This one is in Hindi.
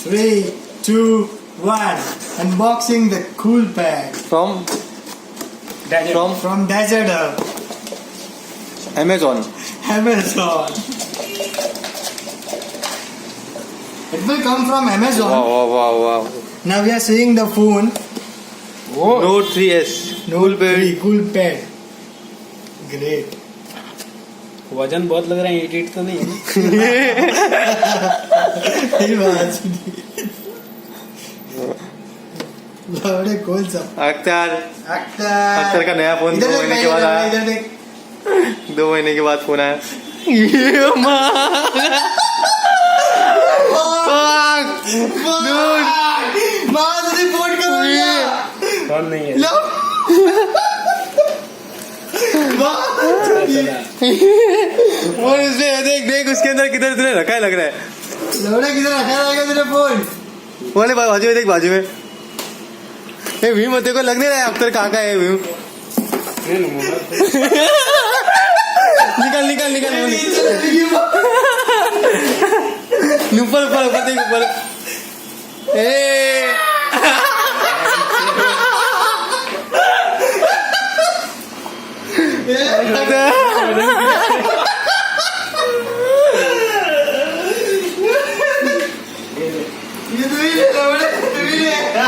3, 2, 1. Unboxing the coolpad From Desert Hub, Amazon. Amazon. It will come from Amazon. Wow. Now we are seeing the phone. Note 3S. Coolpad. Great. वजन बहुत लग रहा है, 88 तो नहीं है ना? ये बात नहीं। लौड़े कौन सा? अख्तर का नया फोन 2 महीने के बाद आया। इधर देख। 2 महीने के बाद फोन आया। रिपोर्ट कर दिया। कौन नहीं है? लो। और इसने देख उसके अंदर किधर तुमने रखा है, लग रहा है। लौड़े किधर रखा रहेगा तेरा फोन? बोले बाजू में देख, बाजू में। ये भीम तेरे को लग नहीं रहा है अख्तर कहाँ का है भीम? निकाल ऊपर देख ऊपर। ए